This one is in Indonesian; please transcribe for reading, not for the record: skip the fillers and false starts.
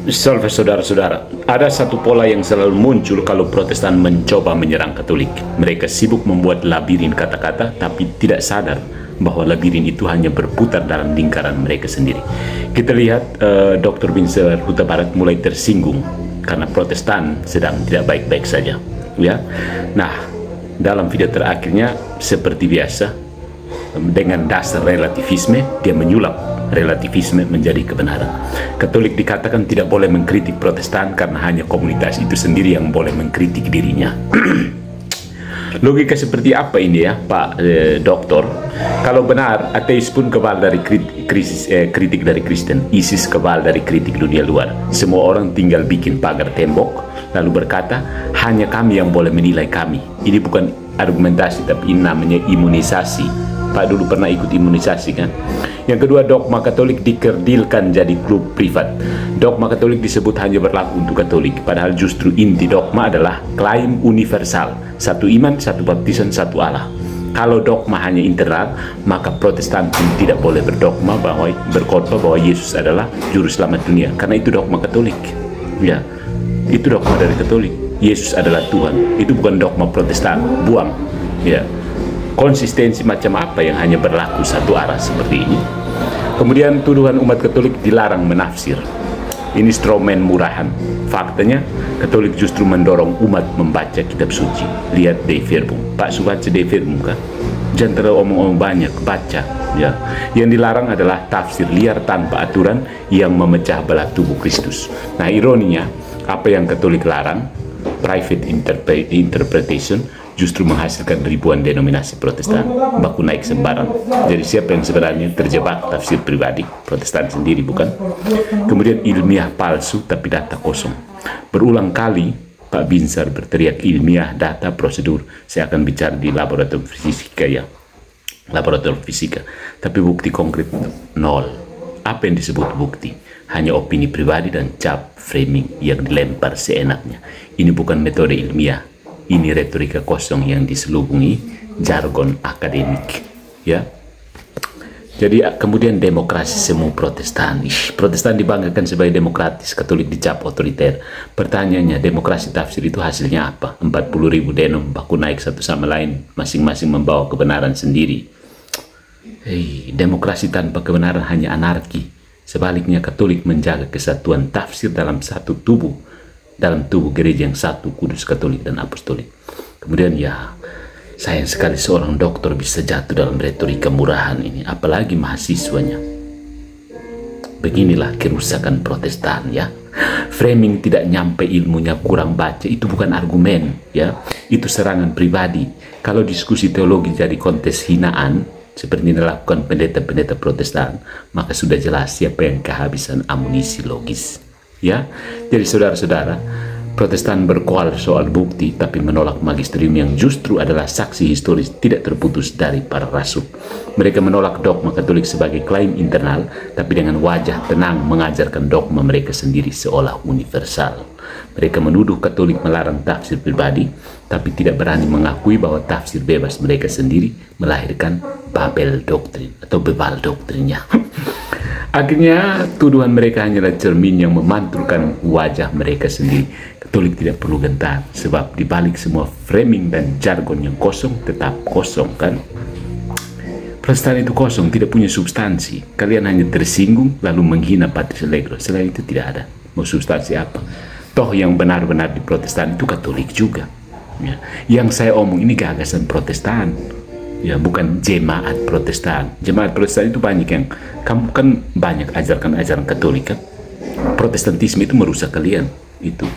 Salve saudara-saudara, ada satu pola yang selalu muncul kalau Protestan mencoba menyerang Katolik. Mereka sibuk membuat labirin kata-kata, tapi tidak sadar bahwa labirin itu hanya berputar dalam lingkaran mereka sendiri. Kita lihat Dr. Binzer Huta Barat mulai tersinggung karena Protestan sedang tidak baik-baik saja. Ya, nah dalam video terakhirnya seperti biasa dengan dasar relativisme dia menyulap relativisme menjadi kebenaran. Katolik dikatakan tidak boleh mengkritik Protestan karena hanya komunitas itu sendiri yang boleh mengkritik dirinya. Logika seperti apa ini ya Pak Doktor? Kalau benar ateis pun kebal dari kritik dari Kristen, ISIS kebal dari kritik dunia luar. Semua orang tinggal bikin pagar tembok lalu berkata hanya kami yang boleh menilai kami. Ini bukan argumentasi tapi ini namanya imunisasi. Pak dulu pernah ikut imunisasi kan. Yang kedua, dogma Katolik dikerdilkan jadi klub privat. Dogma Katolik disebut hanya berlaku untuk Katolik, padahal justru inti dogma adalah klaim universal, satu iman, satu baptisan, satu Allah. Kalau dogma hanya internal, maka Protestan pun tidak boleh berdogma bahwa berkhotbah bahwa Yesus adalah juru selamat dunia, karena itu dogma Katolik. Ya, itu dogma dari Katolik. Yesus adalah Tuhan. Itu bukan dogma Protestan. Buang. Ya. Konsistensi macam apa yang hanya berlaku satu arah seperti ini? Kemudian tuduhan umat Katolik dilarang menafsir. Ini stromen murahan. Faktanya Katolik justru mendorong umat membaca kitab suci. Lihat Dei Verbum. Pak Subaca Dei Verbum kan? Jangan terlalu omong-omong banyak, baca. Ya. Yang dilarang adalah tafsir liar tanpa aturan yang memecah belah tubuh Kristus. Nah ironinya, apa yang Katolik larang, private interpretation, justru menghasilkan ribuan denominasi Protestan baku naik sembarang. Jadi siapa yang sebenarnya terjebak? Tafsir pribadi Protestan sendiri, bukan? Kemudian ilmiah palsu tapi data kosong. Berulang kali Pak Binzer berteriak ilmiah, data, prosedur. Saya akan bicara di laboratorium fisika ya, laboratorium fisika. Tapi bukti konkret nol. Apa yang disebut bukti? Hanya opini pribadi dan cap framing yang dilempar seenaknya. Ini bukan metode ilmiah. Ini retorika kosong yang diselubungi jargon akademik, ya. Jadi kemudian demokrasi semu Protestan. Protestan dibanggakan sebagai demokratis, Katolik dicap otoriter. Pertanyaannya, demokrasi tafsir itu hasilnya apa? 40.000 denom baku naik satu sama lain, masing-masing membawa kebenaran sendiri. Demokrasi tanpa kebenaran hanya anarki. Sebaliknya Katolik menjaga kesatuan tafsir dalam satu tubuh, dalam tubuh gereja yang satu, kudus, Katolik, dan apostolik. Kemudian ya, sayang sekali seorang dokter bisa jatuh dalam retorika murahan ini, apalagi mahasiswanya. Beginilah kerusakan Protestan ya. Framing tidak nyampe ilmunya, kurang baca, itu bukan argumen ya. Itu serangan pribadi. Kalau diskusi teologi jadi kontes hinaan, seperti dilakukan pendeta-pendeta Protestan, maka sudah jelas siapa yang kehabisan amunisi logis. Ya, jadi saudara-saudara, Protestan berkoal soal bukti tapi menolak magisterium yang justru adalah saksi historis tidak terputus dari para rasul. Mereka menolak dogma Katolik sebagai klaim internal tapi dengan wajah tenang mengajarkan dogma mereka sendiri seolah universal. Mereka menuduh Katolik melarang tafsir pribadi tapi tidak berani mengakui bahwa tafsir bebas mereka sendiri melahirkan Babel doktrin atau bebal doktrinnya. Akhirnya tuduhan mereka hanyalah cermin yang memantulkan wajah mereka sendiri. Katolik tidak perlu gentar, sebab dibalik semua framing dan jargon yang kosong tetap kosong kan. Protestan itu kosong, tidak punya substansi. Kalian hanya tersinggung lalu menghina Patris Allegro. Selain itu tidak ada. Mau substansi apa? Toh yang benar-benar di Protestan itu Katolik juga. Ya. Yang saya omong ini gagasan Protestan. Ya, bukan jemaat Protestan. Jemaat Protestan itu banyak yang kamu kan banyak ajarkan ajaran Katolik kan. Protestantisme itu merusak kalian itu.